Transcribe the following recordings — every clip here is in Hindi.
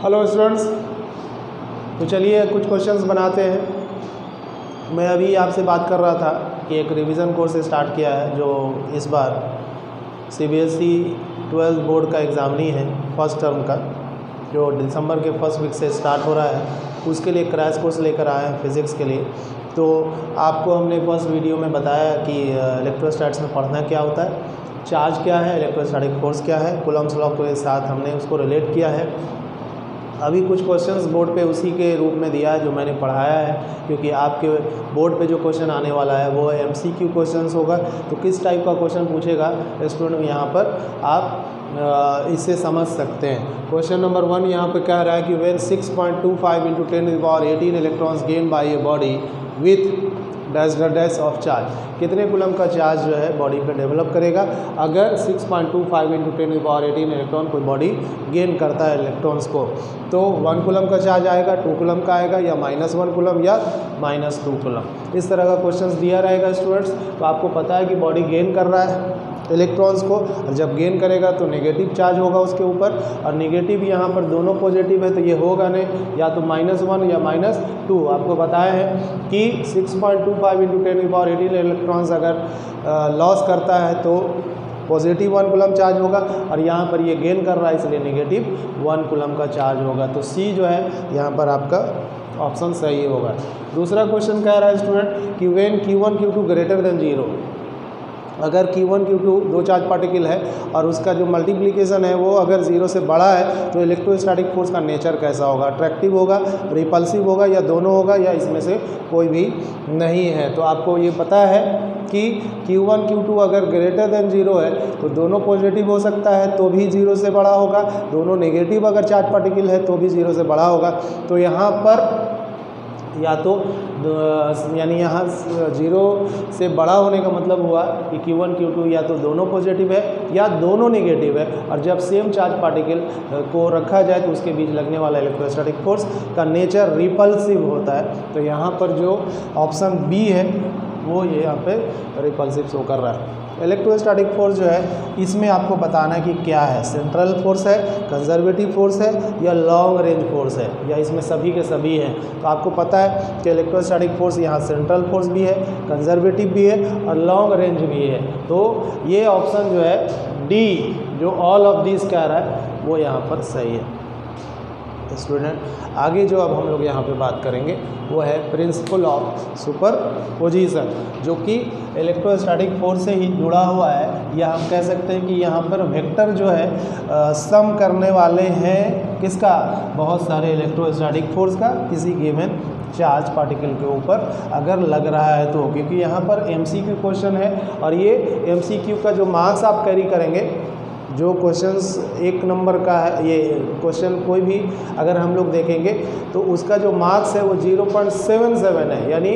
हेलो स्टूडेंट्स, तो चलिए कुछ क्वेश्चंस बनाते हैं। मैं अभी आपसे बात कर रहा था कि एक रिवीजन कोर्स स्टार्ट किया है जो इस बार CBSE 12th बोर्ड का एग्ज़ाम नहीं है, फर्स्ट टर्म का, जो दिसंबर के फर्स्ट वीक से स्टार्ट हो रहा है। उसके लिए क्रैश कोर्स लेकर आए हैं फिज़िक्स के लिए। तो आपको हमने फर्स्ट वीडियो में बताया कि इलेक्ट्रोस्टैटिक्स में पढ़ना क्या होता है, चार्ज क्या है, इलेक्ट्रोस्टैटिक फोर्स क्या है, कूलम्ब्स लॉ के साथ हमने उसको रिलेट किया है। अभी कुछ क्वेश्चंस बोर्ड पे उसी के रूप में दिया है जो मैंने पढ़ाया है, क्योंकि आपके बोर्ड पे जो क्वेश्चन आने वाला है वो MCQ क्वेश्चंस होगा। तो किस टाइप का क्वेश्चन पूछेगा स्टूडेंट, यहाँ पर आप इसे समझ सकते हैं। क्वेश्चन नंबर 1 यहाँ पे कह रहा है कि when 6.25 × 10⁻18 electrons gain by a body with dash of charge, कितने कूलम का चार्ज जो है बॉडी पे डेवलप करेगा अगर 6.25 × 10⁻18 इलेक्ट्रॉन कोई बॉडी गेन करता है इलेक्ट्रॉन्स को। तो 1 कूलम का चार्ज आएगा, 2 कूलम का आएगा, या -1 कूलम या -2 कूलम। इस तरह का क्वेश्चंस दिया रहेगा स्टूडेंट्स। तो आपको पता है कि बॉडी गेन कर रहा है इलेक्ट्रॉन्स को, और जब गेन करेगा तो नेगेटिव चार्ज होगा उसके ऊपर, और नेगेटिव यहाँ पर दोनों पॉजिटिव है तो ये होगा नहीं, या तो -1 या -2। आपको बताया है कि 6.25 × 10⁻18 इलेक्ट्रॉन्स अगर लॉस करता है तो पॉजिटिव 1 कूलम चार्ज होगा, और यहाँ पर ये गेन कर रहा है इसलिए नेगेटिव 1 कूलम का चार्ज होगा। तो C जो है यहाँ पर आपका ऑप्शन सही होगा। दूसरा क्वेश्चन कह रहा है स्टूडेंट कि when Q1 Q2 greater than 0, अगर Q1 Q2 दो चार्ज पार्टिकल है और उसका जो मल्टीप्लिकेशन है वो अगर 0 से बड़ा है तो इलेक्ट्रोस्टैटिक फोर्स का नेचर कैसा होगा, अट्रैक्टिव होगा, रिपल्सिव होगा, या दोनों होगा, या इसमें से कोई भी नहीं है। तो आपको ये पता है कि Q1 Q2 अगर ग्रेटर देन 0 है तो दोनों पॉजिटिव हो सकता है तो भी 0 से बड़ा होगा, दोनों नेगेटिव अगर चार्ज पार्टिकल है तो भी 0 से बड़ा होगा। तो यहाँ पर या तो यानी यहाँ 0 से बड़ा होने का मतलब हुआ कि Q1 Q2 या तो दोनों पॉजिटिव है या दोनों नेगेटिव है, और जब सेम चार्ज पार्टिकल को रखा जाए तो उसके बीच लगने वाला इलेक्ट्रोस्टैटिक फोर्स का नेचर रिपल्सिव होता है। तो यहाँ पर जो ऑप्शन B है वो ये यहाँ पे रिपल्सिव शो कर रहा है। इलेक्ट्रोस्टैटिक फोर्स जो है इसमें आपको बताना है कि क्या है, सेंट्रल फोर्स है, कंजर्वेटिव फोर्स है, या लॉन्ग रेंज फोर्स है, या इसमें सभी के सभी हैं। तो आपको पता है कि इलेक्ट्रोस्टैटिक फोर्स यहाँ सेंट्रल फोर्स भी है, कंजर्वेटिव भी है, और लॉन्ग रेंज भी है। तो ये ऑप्शन जो है D, जो ऑल ऑफ दिस कह रहा है, वो यहाँ पर सही है स्टूडेंट। आगे जो अब हम लोग यहाँ पे बात करेंगे वो है प्रिंसिपल ऑफ सुपरपोजिशन, जो कि इलेक्ट्रोस्टैटिक फोर्स से ही जुड़ा हुआ है, या हम कह सकते हैं कि यहाँ पर वेक्टर जो है सम करने वाले हैं किसका, बहुत सारे इलेक्ट्रोस्टैटिक फोर्स का किसी गिवन चार्ज पार्टिकल के ऊपर अगर लग रहा है तो। क्योंकि यहाँ पर MCQ क्वेश्चन है, और ये MCQ का जो मार्क्स आप कैरी करेंगे, जो क्वेश्चंस 1 नंबर का है, ये क्वेश्चन कोई भी अगर हम लोग देखेंगे तो उसका जो मार्क्स है वो 0.77 है, यानी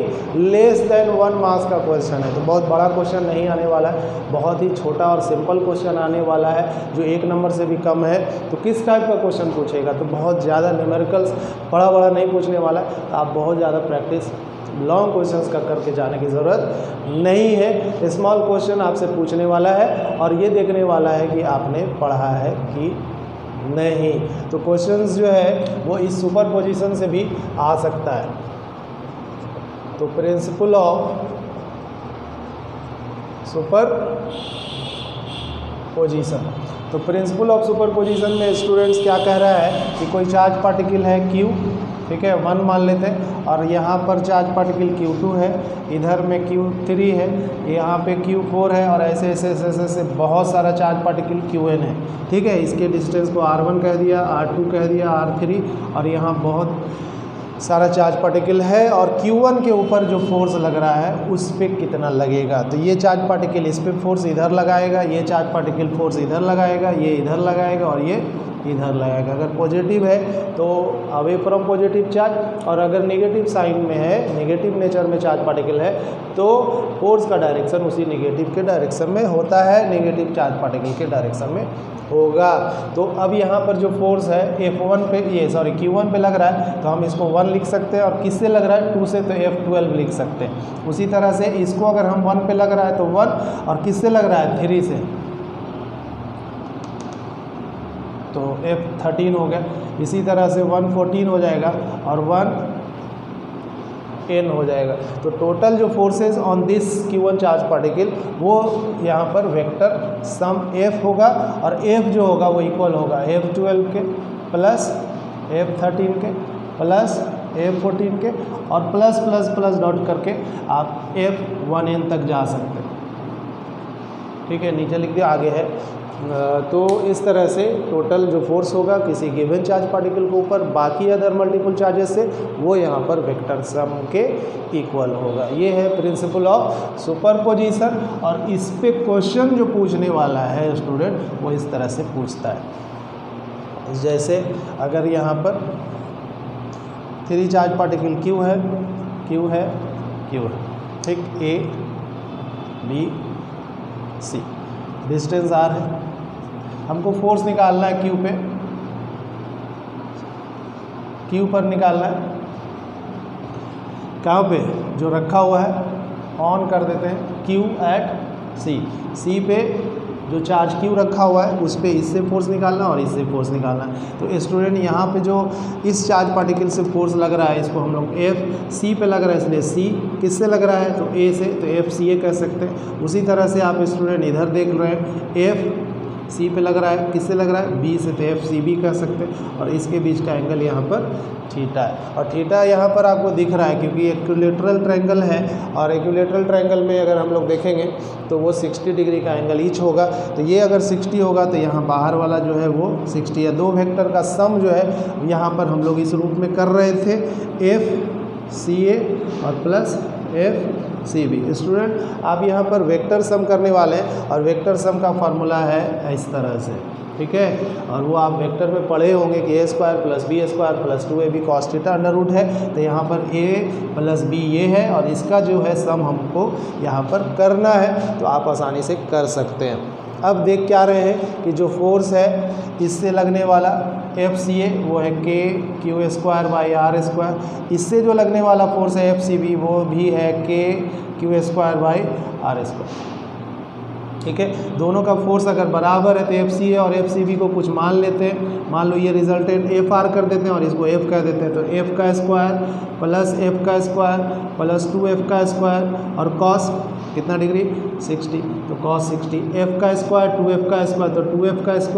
लेस देन 1 मार्क्स का क्वेश्चन है। तो बहुत बड़ा क्वेश्चन नहीं आने वाला है, बहुत ही छोटा और सिंपल क्वेश्चन आने वाला है जो 1 नंबर से भी कम है। तो किस टाइप का क्वेश्चन पूछेगा, तो बहुत ज़्यादा न्यूमेरिकल्स बड़ा नहीं पूछने वाला है। तो आप बहुत ज़्यादा प्रैक्टिस लॉन्ग क्वेश्चंस का करके जाने की ज़रूरत नहीं है, स्मॉल क्वेश्चन आपसे पूछने वाला है और ये देखने वाला है कि आपने पढ़ा है कि नहीं। तो क्वेश्चंस जो है वो इस सुपरपोजिशन से भी आ सकता है। तो प्रिंसिपल ऑफ सुपरपोजिशन, तो प्रिंसिपल ऑफ सुपरपोजिशन में स्टूडेंट्स क्या कह रहा है कि कोई चार्ज पार्टिकल है Q, ठीक है, 1 मान लेते हैं, और यहाँ पर चार्ज पार्टिकल Q2 है, इधर में Q3 है, यहाँ पे Q4 है, और ऐसे ऐसे ऐसे ऐसे ऐसे बहुत सारा चार्ज पार्टिकल Qn है, ठीक है। इसके डिस्टेंस को R1 कह दिया, R2 कह दिया, R3, और यहाँ बहुत सारा चार्ज पार्टिकल है, और Q1 के ऊपर जो फोर्स लग रहा है उस पर कितना लगेगा। तो ये चार्ज पार्टिकल इस पर फोर्स इधर लगाएगा, ये चार्ज पार्टिकल फोर्स इधर लगाएगा, ये इधर लगाएगा, और ये इधर लगाएगा। अगर पॉजिटिव है तो अवे फ्रॉम पॉजिटिव चार्ज, और अगर नेगेटिव साइन में है, नेगेटिव नेचर में चार्ज पार्टिकल है, तो फोर्स का डायरेक्शन उसी नेगेटिव के डायरेक्शन में होता है, नेगेटिव चार्ज पार्टिकल के डायरेक्शन में होगा। तो अब यहाँ पर जो फोर्स है F1 पे, Q1 पे लग रहा है, तो हम इसको 1 लिख सकते हैं, और किससे लग रहा है 2 से, तो F12 लिख सकते हैं। उसी तरह से इसको अगर हम 1 पे लग रहा है तो 1, और किससे लग रहा है 3 से, तो F13 हो गया। इसी तरह से 114 हो जाएगा और 1n हो जाएगा। तो टोटल जो forces on this Q1 charge particle वो यहाँ पर वेक्टर सम F होगा और F जो होगा वो इक्वल होगा F12 के प्लस F13 के प्लस F14 के और प्लस प्लस प्लस डॉट करके आप F1n तक जा सकते हैं। ठीक है, नीचे लिख दिया, आगे है। तो इस तरह से टोटल जो फोर्स होगा किसी गिवन चार्ज पार्टिकल के ऊपर बाकी अदर मल्टीपल चार्जेस से वो यहाँ पर वेक्टर सम के इक्वल होगा। ये है प्रिंसिपल ऑफ सुपरपोजिशन और इस पे क्वेश्चन जो पूछने वाला है स्टूडेंट वो इस तरह से पूछता है। जैसे अगर यहाँ पर 3 चार्ज पार्टिकल Q है, ठीक, A B C, distance R है, हमको फोर्स निकालना है Q पर निकालना है। कहाँ पे? जो रखा हुआ है ऑन कर देते हैं Q एट C पे जो चार्ज Q रखा हुआ है उस पे इससे फोर्स निकालना और इससे फोर्स निकालना है। तो स्टूडेंट यहाँ पे जो इस चार्ज पार्टिकल से फोर्स लग रहा है इसको हम लोग F C पे लग रहा है, इसलिए C किससे लग रहा है? तो A से, तो FCA कह सकते हैं। उसी तरह से आप स्टूडेंट इधर देख रहे हैं F C पे लग रहा है, किससे लग रहा है? B से, तो FCB कह सकते हैं। और इसके बीच का एंगल यहाँ पर थीटा है और थीटा यहाँ पर आपको दिख रहा है क्योंकि इक्विलैटरल ट्रायंगल है और इक्विलैटरल ट्रायंगल में अगर हम लोग देखेंगे तो वो 60 डिग्री का एंगल ईच होगा। तो ये अगर 60 होगा तो यहाँ बाहर वाला जो है वो 60 है। दो वेक्टर का सम जो है यहाँ पर हम लोग इस रूप में कर रहे थे FCA और प्लस FCB। स्टूडेंट आप यहाँ पर वेक्टर सम करने वाले हैं और वेक्टर सम का फार्मूला है इस तरह से, ठीक है। और वो आप वेक्टर में पढ़े होंगे कि A² + B² + 2AB cos θ √ है। तो यहाँ पर A + B ये है और इसका जो है सम हमको यहाँ पर करना है, तो आप आसानी से कर सकते हैं। अब देख क्या रहे हैं कि जो फोर्स है इससे लगने वाला FCA वो है KQ²/R²। इससे जो लगने वाला फोर्स है FCB वो भी है KQ²/R²। ठीक है, दोनों का फोर्स अगर बराबर है तो FCA और FCB को कुछ मान लेते हैं। मान लो ये रिजल्टेंट FR कर देते हैं और इसको F कह देते हैं। तो F² + F² + 2F² और cos कितना डिग्री? 60, तो cos 60। F² 2F² तो 2F² +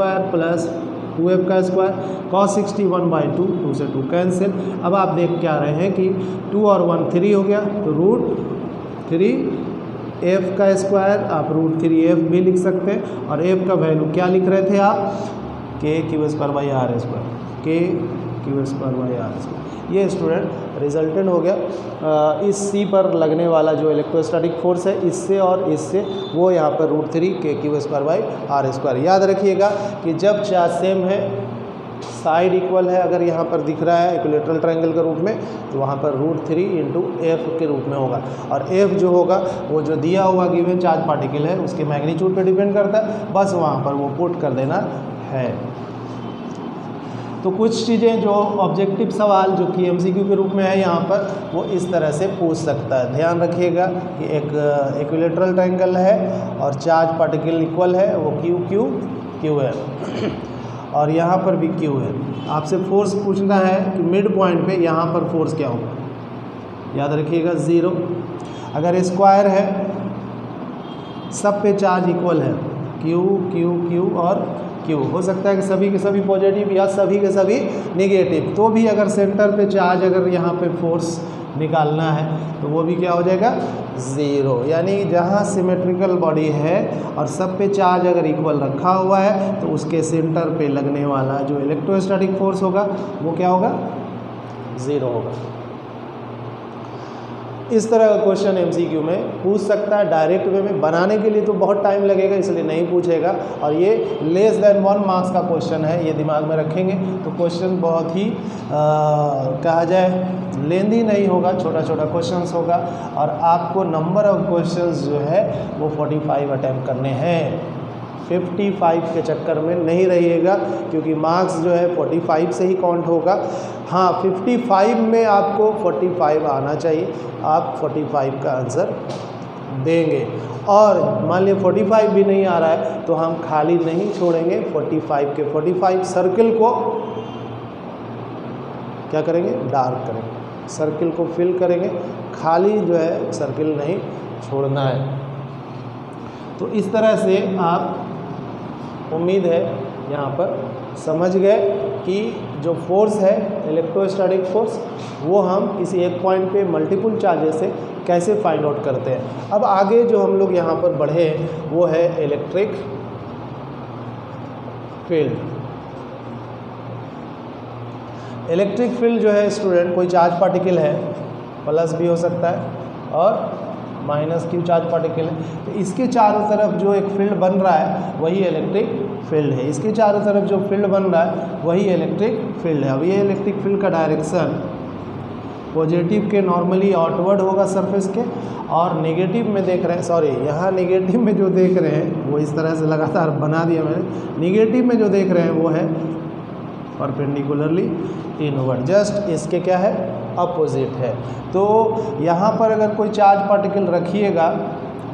2F² cos 60 1/2, 2 से 2 कैंसिल। अब आप देख क्या रहे हैं कि 2 और 1 3 हो गया, तो √3 F² आप √3F भी लिख सकते हैं और F का वैल्यू क्या लिख रहे थे आप? KQ²/R², KQ²/R²। ये स्टूडेंट रिजल्टेंट हो गया। इस C पर लगने वाला जो इलेक्ट्रोस्टैटिक फोर्स है इससे और इससे वो यहाँ पर √3 KQ²/R²। याद रखिएगा कि जब चार्ज सेम है, साइड इक्वल है, अगर यहाँ पर दिख रहा है इक्विलैटरल ट्रायंगल के रूप में, तो वहाँ पर √3 × F के रूप में होगा। और F जो होगा वो जो दिया हुआ गिवन चार्ज पार्टिकल है उसके मैग्नीट्यूड पे डिपेंड करता है, बस वहाँ पर वो पुट कर देना है। तो कुछ चीज़ें जो ऑब्जेक्टिव सवाल जो कि MCQ के रूप में है यहाँ पर वो इस तरह से पूछ सकता है। ध्यान रखिएगा कि एक इक्विलैटरल ट्रायंगल है और चार्ज पार्टिकल इक्वल है, वो Q है और यहाँ पर भी Q है। आपसे फोर्स पूछना है कि मिड पॉइंट पे यहाँ पर फोर्स क्या होगा। याद रखिएगा 0। अगर स्क्वायर है, सब पे चार्ज इक्वल है, Q और Q, हो सकता है कि सभी के सभी पॉजिटिव या सभी के सभी नेगेटिव, तो भी अगर सेंटर पे चार्ज अगर यहाँ पे फोर्स निकालना है तो वो भी क्या हो जाएगा? 0। यानी जहाँ सिमेट्रिकल बॉडी है और सब पे चार्ज अगर इक्वल रखा हुआ है तो उसके सेंटर पे लगने वाला जो इलेक्ट्रोस्टैटिक फोर्स होगा वो क्या होगा? 0 होगा। इस तरह का क्वेश्चन MCQ में पूछ सकता है। डायरेक्ट वे में बनाने के लिए तो बहुत टाइम लगेगा, इसलिए नहीं पूछेगा। और ये लेस देन 1 मार्क्स का क्वेश्चन है, ये दिमाग में रखेंगे तो क्वेश्चन बहुत ही कहा जाए लेंदी नहीं होगा, छोटा छोटा क्वेश्चंस होगा। और आपको नंबर ऑफ क्वेश्चंस जो है वो 45 अटैम्प्ट करने हैं। 55 के चक्कर में नहीं रहिएगा क्योंकि मार्क्स जो है 45 से ही काउंट होगा। हाँ, 55 में आपको 45 आना चाहिए, आप 45 का आंसर देंगे। और मान लिया 45 भी नहीं आ रहा है तो हम खाली नहीं छोड़ेंगे, 45 के 45 सर्किल को क्या करेंगे, डार्क करेंगे, सर्किल को फिल करेंगे, खाली जो है सर्किल नहीं छोड़ना है। तो इस तरह से आप उम्मीद है यहाँ पर समझ गए कि जो फोर्स है इलेक्ट्रोस्टैटिक फोर्स वो हम किसी एक पॉइंट पे मल्टीपल चार्जेस से कैसे फाइंड आउट करते हैं। अब आगे जो हम लोग यहाँ पर बढ़े वो है इलेक्ट्रिक फील्ड। इलेक्ट्रिक फील्ड जो है स्टूडेंट, कोई चार्ज पार्टिकल है, प्लस भी हो सकता है और माइनस क्यू चार्ज पार्टिकल है, तो इसके चारों तरफ जो एक फील्ड बन रहा है वही इलेक्ट्रिक फील्ड है। इसके चारों तरफ जो फील्ड बन रहा है वही इलेक्ट्रिक फील्ड है। अब ये इलेक्ट्रिक फील्ड का डायरेक्शन पॉजिटिव के नॉर्मली आउटवर्ड होगा सरफेस के, और नेगेटिव में देख रहे हैं, सॉरी यहाँ नेगेटिव में जो देख रहे हैं वो इस तरह से लगातार बना दिया मैंने, नेगेटिव में जो देख रहे हैं वो है परपेंडिकुलरली इनवर्ड, जस्ट इसके क्या है, अपोजिट है। तो यहाँ पर अगर कोई चार्ज पार्टिकल रखिएगा,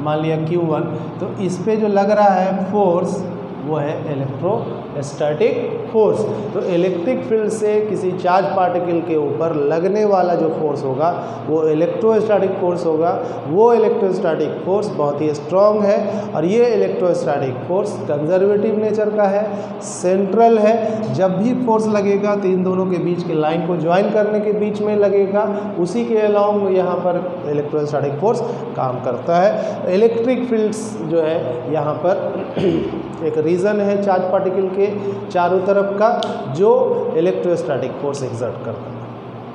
मान लिया Q1, तो इस पे जो लग रहा है फोर्स वो है इलेक्ट्रोस्टैटिक फोर्स। तो इलेक्ट्रिक फील्ड से किसी चार्ज पार्टिकल के ऊपर लगने वाला जो फोर्स होगा वो इलेक्ट्रोस्टैटिक फोर्स होगा। वो इलेक्ट्रोस्टैटिक फोर्स बहुत ही स्ट्रॉन्ग है और ये इलेक्ट्रोस्टैटिक फोर्स कंजर्वेटिव नेचर का है, सेंट्रल है। जब भी फोर्स लगेगा तो इन दोनों के बीच के लाइन को ज्वाइन करने के बीच में लगेगा, उसी के अलॉन्ग यहाँ पर इलेक्ट्रोस्टैटिक फोर्स काम करता है। इलेक्ट्रिक फील्ड्स जो है यहाँ पर एक रीज़न है चार्ज पार्टिकल के चारों तरफ का जो इलेक्ट्रोस्टैटिक फोर्स एक्सर्ट करता है।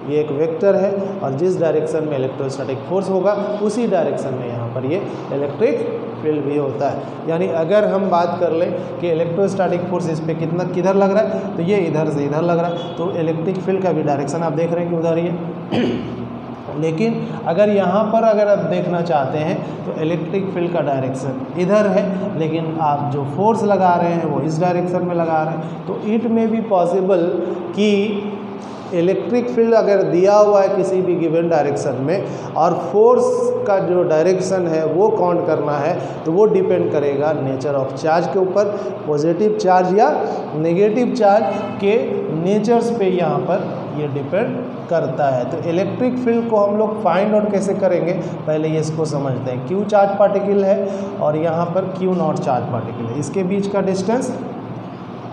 ये एक वेक्टर है और जिस डायरेक्शन में इलेक्ट्रोस्टैटिक फोर्स होगा उसी डायरेक्शन में यहाँ पर ये इलेक्ट्रिक फील्ड भी होता है। यानी अगर हम बात कर लें कि इलेक्ट्रोस्टैटिक फोर्स इस पर किधर लग रहा है, तो ये इधर से इधर लग रहा है, तो इलेक्ट्रिक फील्ड का भी डायरेक्शन आप देख रहे हैं कि उधर ही है। लेकिन अगर यहाँ पर अगर आप देखना चाहते हैं तो इलेक्ट्रिक फील्ड का डायरेक्शन इधर है, लेकिन आप जो फोर्स लगा रहे हैं वो इस डायरेक्शन में लगा रहे हैं, तो इट में भी पॉसिबल कि इलेक्ट्रिक फील्ड अगर दिया हुआ है किसी भी गिवन डायरेक्शन में और फोर्स का जो डायरेक्शन है वो काउंट करना है, तो वो डिपेंड करेगा नेचर ऑफ चार्ज के ऊपर, पॉजिटिव चार्ज या नेगेटिव चार्ज के नेचर्स पे यहाँ पर ये डिपेंड करता है। तो इलेक्ट्रिक फील्ड को हम लोग फाइंड आउट कैसे करेंगे, पहले ये इसको समझते हैं। Q चार्ज पार्टिकल है और यहाँ पर Q0 चार्ज पार्टिकल है, इसके बीच का डिस्टेंस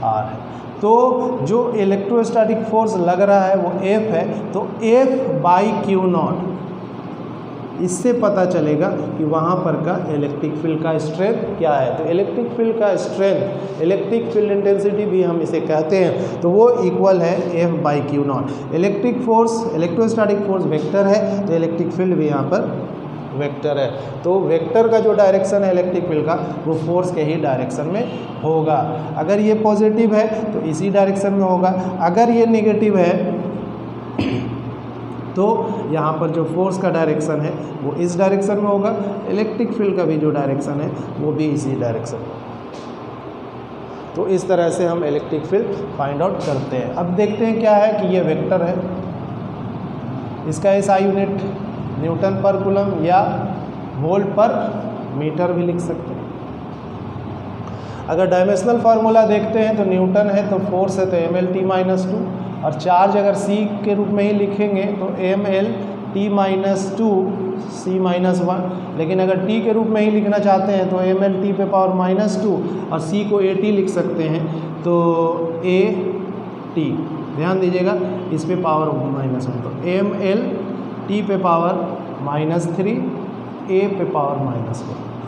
R है। तो जो इलेक्ट्रोस्टैटिक फोर्स लग रहा है वो F है, तो F बाई Q0, इससे पता चलेगा कि वहाँ पर का इलेक्ट्रिक फील्ड का स्ट्रेंथ क्या है। तो इलेक्ट्रिक फील्ड का स्ट्रेंथ, इलेक्ट्रिक फील्ड इंटेंसिटी भी हम इसे कहते हैं, तो वो इक्वल है F by Q0। Electric force, electrostatic force vector है, तो इलेक्ट्रिक फील्ड भी यहाँ पर वेक्टर है। तो वेक्टर का जो डायरेक्शन है इलेक्ट्रिक फील्ड का वो फोर्स के ही डायरेक्शन में होगा। अगर ये पॉजिटिव है तो इसी डायरेक्शन में होगा, अगर ये नेगेटिव है तो यहाँ पर जो फोर्स का डायरेक्शन है वो इस डायरेक्शन में होगा, इलेक्ट्रिक फील्ड का भी जो डायरेक्शन है वो भी इसी डायरेक्शन में। तो इस तरह से हम इलेक्ट्रिक फील्ड फाइंड आउट करते हैं। अब देखते हैं क्या है कि ये वेक्टर है, इसका SI यूनिट न्यूटन पर कूलम या वोल्ट पर मीटर भी लिख सकते हैं। अगर डायमेंशनल फार्मूला देखते हैं तो न्यूटन है तो फोर्स है तो mL_t-2, और चार्ज अगर C के रूप में ही लिखेंगे तो mL_t-2 C-1, लेकिन अगर T के रूप में ही लिखना चाहते हैं तो mL_t⁻², और C को AT लिख सकते हैं तो AT, ध्यान दीजिएगा इस पे पावर -1, तो mL_t⁻³ A पे पावर -1,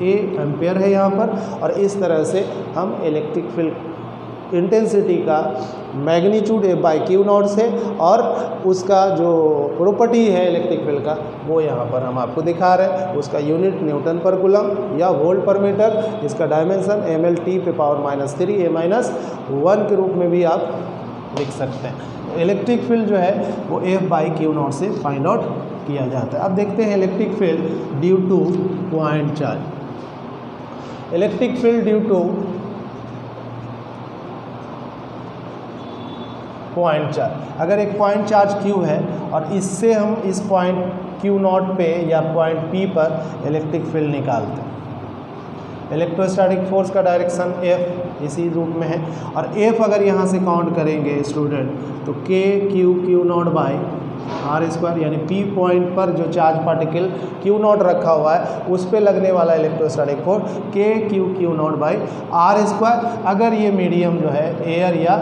A एम्पेयर है यहाँ पर। और इस तरह से हम इलेक्ट्रिक फील्ड इंटेंसिटी का मैग्नीट्यूड F/Q0 से और उसका जो प्रॉपर्टी है इलेक्ट्रिक फील्ड का वो यहाँ पर हम आपको दिखा रहे हैं। उसका यूनिट न्यूटन पर कूलम या वोल्ट पर मीटर, इसका डायमेंशन mL_t⁻³ A-1 के रूप में भी आप लिख सकते हैं। इलेक्ट्रिक फील्ड जो है वो F/Q0 से फाइंड आउट किया जाता है। अब देखते हैं electric field due two point charge. Electric field due two point charge. अगर एक पॉइंट चार्ज Q है और इससे हम इस पॉइंट Q0 पे या पॉइंट P पर इलेक्ट्रिक फील्ड निकालते हैं। इलेक्ट्रोस्टैटिक फोर्स का डायरेक्शन F इसी रूप में है, और F अगर यहाँ से काउंट करेंगे स्टूडेंट तो Q0 बाई आर स्क्वायर, यानी P पॉइंट पर जो चार्ज पार्टिकल Q0 रखा हुआ है उस पे लगने वाला electrostatic force Q0 by R square. अगर ये मीडियम जो है एयर या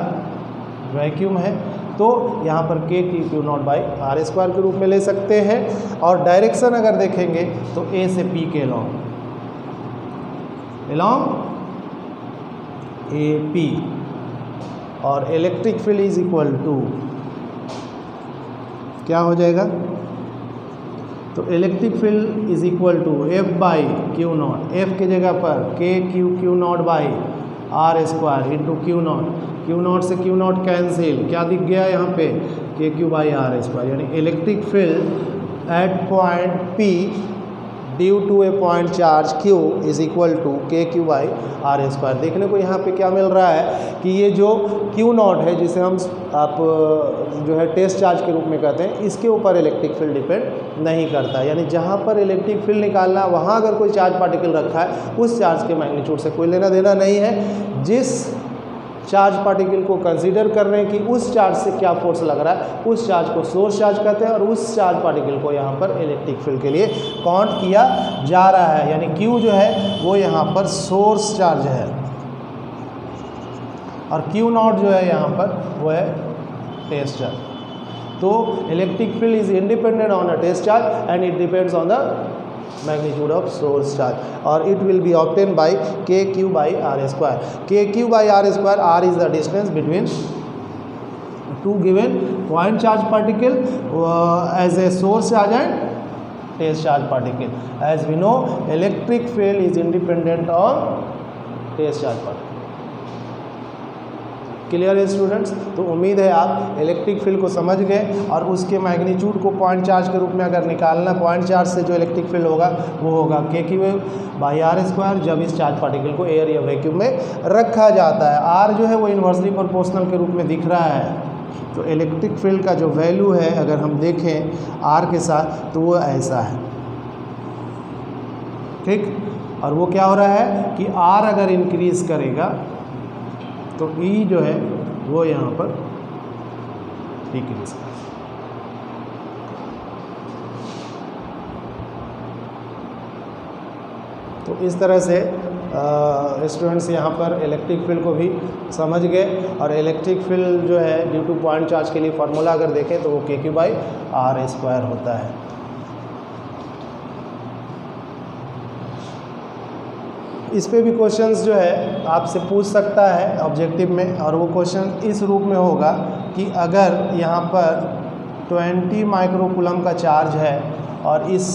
वैक्यूम है तो यहाँ पर Q0 बाई आर स्क्वायर के रूप में ले सकते हैं। और डायरेक्शन अगर देखेंगे तो A से P के along AP, और electric field is equal to क्या हो जाएगा, तो electric field is equal to F by Q0, F की जगह पर Q0 by R square into Q0 से Q0 कैंसिल, क्या दिख गया यहाँ पे KQ बाई आर स्क्वायर, यानी electric field at point P due to a point charge Q is equal to KQ by R square. देखने को यहाँ पे क्या मिल रहा है कि ये जो Q0 है जिसे हम आप जो है टेस्ट चार्ज के रूप में कहते हैं, इसके ऊपर इलेक्ट्रिक फील्ड डिपेंड नहीं करता। यानी जहाँ पर इलेक्ट्रिक फील्ड निकालना वहाँ अगर कोई चार्ज पार्टिकल रखा है उस चार्ज के मैग्नीट्यूड से कोई लेना देना नहीं है। जिस चार्ज पार्टिकल को कंसीडर कर रहे हैं कि उस चार्ज से क्या फोर्स लग रहा है उस चार्ज को सोर्स चार्ज कहते हैं, और उस चार्ज पार्टिकल को यहाँ पर इलेक्ट्रिक फील्ड के लिए काउंट किया जा रहा है। यानी Q जो है वो यहाँ पर सोर्स चार्ज है और Q0 जो है यहाँ पर वो है टेस्ट चार्ज। तो electric field is independent on a test charge and it depends on the magnitude of source charge, or it will be obtained by KQ by R square. KQ by R square, R is the distance between two given point charge particle as a source charge and test charge particle. As we know, electric field is independent on test charge particle. Clear है स्टूडेंट्स? तो उम्मीद है आप इलेक्ट्रिक फील्ड को समझ गए, और उसके मैग्नीट्यूड को पॉइंट चार्ज के रूप में अगर निकालना, पॉइंट चार्ज से जो इलेक्ट्रिक फील्ड होगा वो होगा KQ बाई आर स्क्वायर, जब इस चार्ज पार्टिकल को एयर या वैक्यूम में रखा जाता है। R जो है वो इन्वर्सली प्रोपोर्शनल के रूप में दिख रहा है, तो इलेक्ट्रिक फील्ड का जो वैल्यू है अगर हम देखें R के साथ तो वो ऐसा है, ठीक। और वो क्या हो रहा है कि R अगर इंक्रीज करेगा तो E जो है वो यहाँ पर डिक्रीज करेगा। तो इस तरह से स्टूडेंट्स यहाँ पर इलेक्ट्रिक फील्ड को भी समझ गए, और इलेक्ट्रिक फील्ड जो है ड्यू टू पॉइंट चार्ज के लिए फार्मूला अगर देखें तो वो KQ बाई आर स्क्वायर होता है। इस पे भी क्वेश्चंस जो है आपसे पूछ सकता है ऑब्जेक्टिव में, और वो क्वेश्चन इस रूप में होगा कि अगर यहाँ पर 20 माइक्रोकूलम का चार्ज है और इस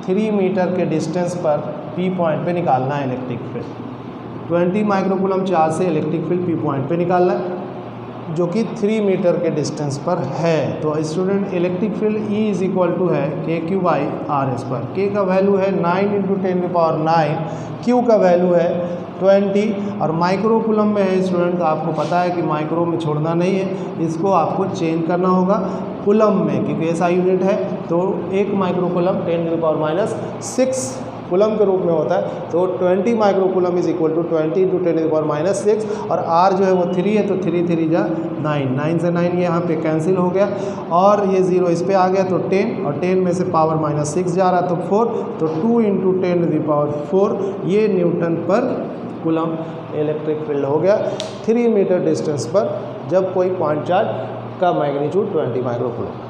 3 मीटर के डिस्टेंस पर P पॉइंट पे निकालना है इलेक्ट्रिक फील्ड। 20 माइक्रोकूलम चार्ज से इलेक्ट्रिक फील्ड P पॉइंट पे निकालना है जो कि 3 मीटर के डिस्टेंस पर है। तो student electric field E is equal to है KQ by R square. K का वैल्यू है 9 × 10⁹, Q का वैल्यू है 20, और माइक्रोकूलम में है स्टूडेंट, तो आपको पता है कि माइक्रो में छोड़ना नहीं है, इसको आपको चेंज करना होगा कूलम में, क्योंकि ऐसा यूनिट है। तो 1 माइक्रोकूलम 10⁻6 कूलम के रूप में होता है। तो 20 माइक्रोकूलम इज इक्वल टू 20 × 10⁻6, और R जो है वो 3 है, तो 3 3 जा 9, 9 से 9 ये यहाँ पे कैंसिल हो गया, और ये 0 इस पे आ गया तो 10, और 10 में से पावर -6 जा रहा तो 4, तो 2 × 10⁴ ये न्यूटन पर कूलम इलेक्ट्रिक फील्ड हो गया 3 मीटर डिस्टेंस पर, जब कोई पॉइंट चार्ज का मैग्नीट्यूड 20 माइक्रोकूलम।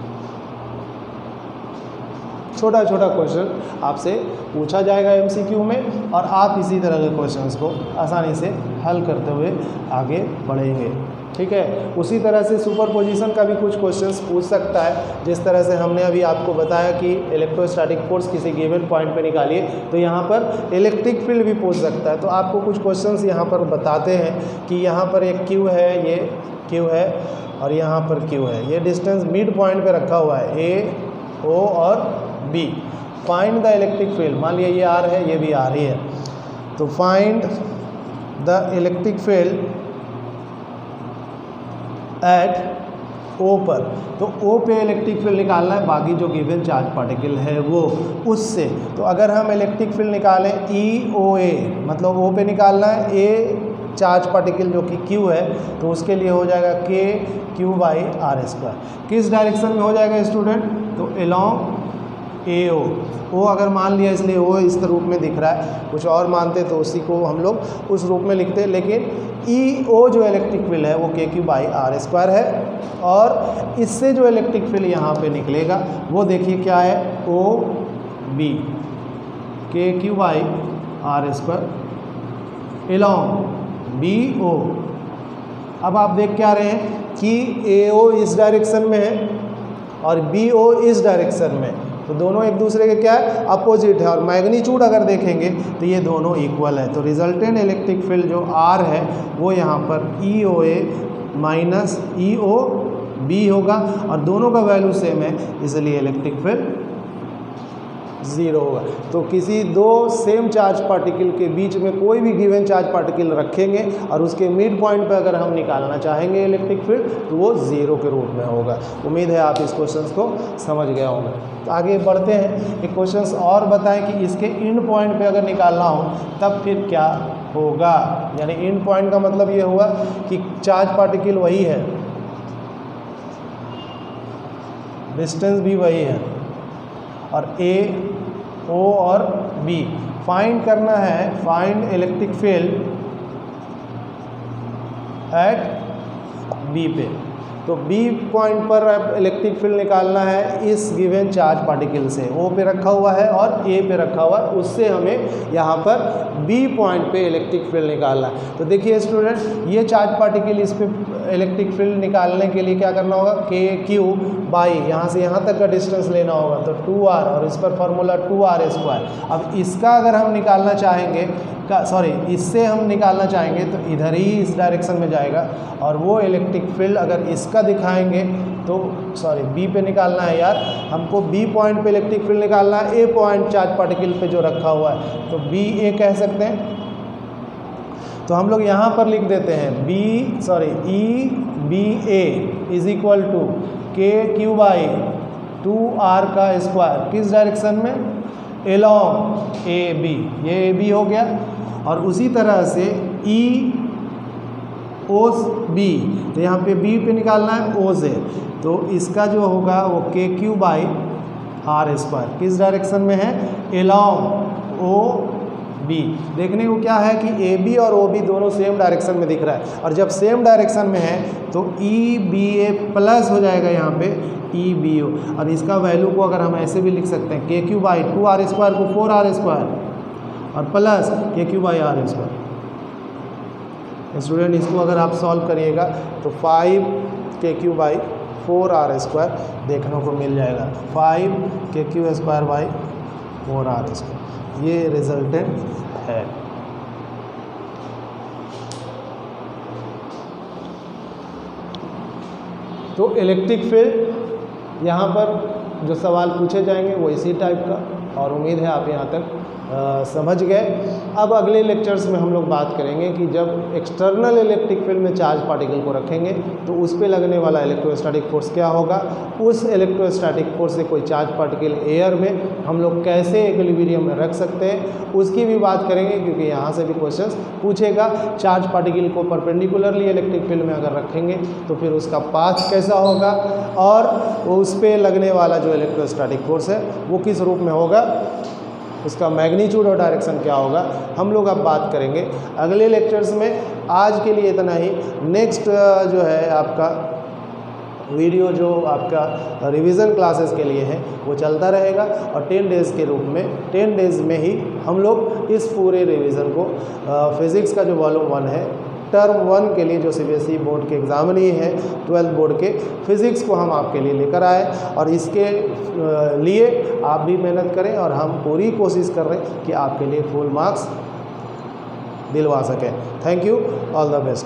छोटा छोटा क्वेश्चन आपसे पूछा जाएगा MCQ में, और आप इसी तरह के क्वेश्चंस को आसानी से हल करते हुए आगे बढ़ेंगे, ठीक है। उसी तरह से सुपरपोजिशन का भी कुछ क्वेश्चंस पूछ सकता है, जिस तरह से हमने अभी आपको बताया कि इलेक्ट्रोस्टैटिक फोर्स किसी गिवन पॉइंट पे निकालिए, तो यहाँ पर इलेक्ट्रिक फील्ड भी पूछ सकता है। तो आपको कुछ क्वेश्चंस यहाँ पर बताते हैं कि यहाँ पर एक Q है, ये Q है, और यहाँ पर Q है, ये डिस्टेंस मिड पॉइंट पे रखा हुआ है A, O और B। Find the electric field, मान लिया ये R है, ये भी R ही है, तो find the electric field at O पर, तो ओ पे इलेक्ट्रिक फील्ड निकालना है, बाकी जो गिवन चार्ज पार्टिकल है वो उससे। तो अगर हम इलेक्ट्रिक फील्ड निकालें ई ओ ए, मतलब ओ पे निकालना है ए चार्ज पार्टिकल जो कि क्यू है, तो उसके लिए हो जाएगा के क्यू बाई आर स्क्वायर। किस डायरेक्शन में हो जाएगा स्टूडेंट? तो एलॉन्ग ए ओ अगर मान लिया, इसलिए ओ इस रूप में दिख रहा है, कुछ और मानते तो उसी को हम लोग उस रूप में लिखते हैं, लेकिन ई ओ जो इलेक्ट्रिक फील्ड है वो के क्यू बाई आर स्क्वायर है, और इससे जो इलेक्ट्रिक फील्ड यहाँ पे निकलेगा वो देखिए क्या है, O B K Q by R square along B O. अब आप देख क्या रहे हैं कि ए ओ इस डायरेक्शन में है और बी ओ इस डायरेक्शन में, तो दोनों एक दूसरे के क्या है, अपोजिट है, और मैग्नीट्यूड अगर देखेंगे तो ये दोनों इक्वल है। तो रिजल्टेंट इलेक्ट्रिक फील्ड जो आर है वो यहाँ पर ई ओ ए माइनस ई ओ बी होगा, और दोनों का वैल्यू सेम है, इसलिए इलेक्ट्रिक फील्ड 0 होगा। तो किसी दो सेम चार्ज पार्टिकल के बीच में कोई भी गिवन चार्ज पार्टिकल रखेंगे और उसके मिड पॉइंट पर अगर हम निकालना चाहेंगे इलेक्ट्रिक फील्ड, तो वो 0 के रूप में होगा। उम्मीद है आप इस क्वेश्चन को समझ गए होंगे। तो आगे बढ़ते हैं, एक क्वेश्चन और बताएं कि इसके इंड पॉइंट पे अगर निकालना हो तब फिर क्या होगा। यानी इंड पॉइंट का मतलब ये हुआ कि चार्ज पार्टिकल वही है, डिस्टेंस भी वही है, और ए ओ और बी फाइंड करना है, find electric field at B पे। तो बी पॉइंट पर इलेक्ट्रिक फील्ड निकालना है इस गिवन चार्ज पार्टिकल से, ओ पे रखा हुआ है और ए पे रखा हुआ है, उससे हमें यहाँ पर बी पॉइंट पे इलेक्ट्रिक फील्ड निकालना है। तो देखिए स्टूडेंट, ये चार्ज पार्टिकल, इस पे इलेक्ट्रिक फील्ड निकालने के लिए क्या करना होगा, के क्यू बाई यहाँ से यहाँ तक का डिस्टेंस लेना होगा, तो 2r, और इस पर फॉर्मूला 2r स्क्वायर। अब इसका अगर हम निकालना चाहेंगे इससे हम निकालना चाहेंगे तो इधर ही इस डायरेक्शन में जाएगा, और वो इलेक्ट्रिक फील्ड अगर इसका दिखाएंगे तो बी पे निकालना है यार, हमको बी पॉइंट पे इलेक्ट्रिक फील्ड निकालना है, ए पॉइंट चार्ज पार्टिकल पे जो रखा हुआ है, तो बी ए कह सकते हैं। तो हम लोग यहाँ पर लिख देते हैं E B A is equal to K Q by 2r का स्क्वायर, किस डायरेक्शन में, एलॉन्ग ए बी, ये ए बी हो गया। और उसी तरह से ई ओ बी, तो यहाँ पे बी पे निकालना है ओ से, तो इसका जो होगा वो के क्यू बाई आर स्क्वायर, किस डायरेक्शन में है, एलॉन्ग ओ बी। देखने को क्या है कि ए बी और ओ बी दोनों सेम डायरेक्शन में दिख रहा है, और जब सेम डायरेक्शन में है तो ई बी ए प्लस हो जाएगा यहाँ पे ई बी ओ, और इसका वैल्यू को अगर हम ऐसे भी लिख सकते हैं, के क्यू बाई 2r स्क्वायर को 4r स्क्वायर और plus K Q by R square. Student, इसको अगर आप सॉल्व करिएगा तो 5 के क्यू बाई 4r स्क्वायर देखने को मिल जाएगा, 5 के Q square by 4r square, ये रिजल्टेंट है। तो इलेक्ट्रिक फील्ड यहाँ पर जो सवाल पूछे जाएंगे वो इसी टाइप का, और उम्मीद है आप यहाँ तक समझ गए। अब अगले लेक्चर्स में हम लोग बात करेंगे कि जब एक्सटर्नल इलेक्ट्रिक फील्ड में चार्ज पार्टिकल को रखेंगे तो उस पे लगने वाला इलेक्ट्रोस्टैटिक फोर्स क्या होगा, उस इलेक्ट्रोस्टैटिक फोर्स से कोई चार्ज पार्टिकल एयर में हम लोग कैसे इक्विलिब्रियम में रख सकते हैं उसकी भी बात करेंगे, क्योंकि यहाँ से भी क्वेश्चंस पूछेगा। चार्ज पार्टिकल को परपेंडिकुलरली इलेक्ट्रिक फील्ड में अगर रखेंगे तो फिर उसका पाथ कैसा होगा, और उस पर लगने वाला जो इलेक्ट्रोस्टैटिक फोर्स है वो किस रूप में होगा, उसका मैग्नीट्यूड और डायरेक्शन क्या होगा, हम लोग अब बात करेंगे अगले लेक्चर्स में। आज के लिए इतना ही। नेक्स्ट जो है आपका वीडियो जो आपका रिवीजन क्लासेस के लिए है वो चलता रहेगा, और 10 डेज़ के रूप में 10 डेज़ में ही हम लोग इस पूरे रिवीजन को फिज़िक्स का जो वॉल्यूम 1 है, टर्म 1 के लिए जो सीबीएसई बोर्ड के एग्जामिनी है 12th बोर्ड के, फिज़िक्स को हम आपके लिए लेकर आए, और इसके लिए आप भी मेहनत करें, और हम पूरी कोशिश कर रहे हैं कि आपके लिए फुल मार्क्स दिलवा सकें। Thank you, all the best.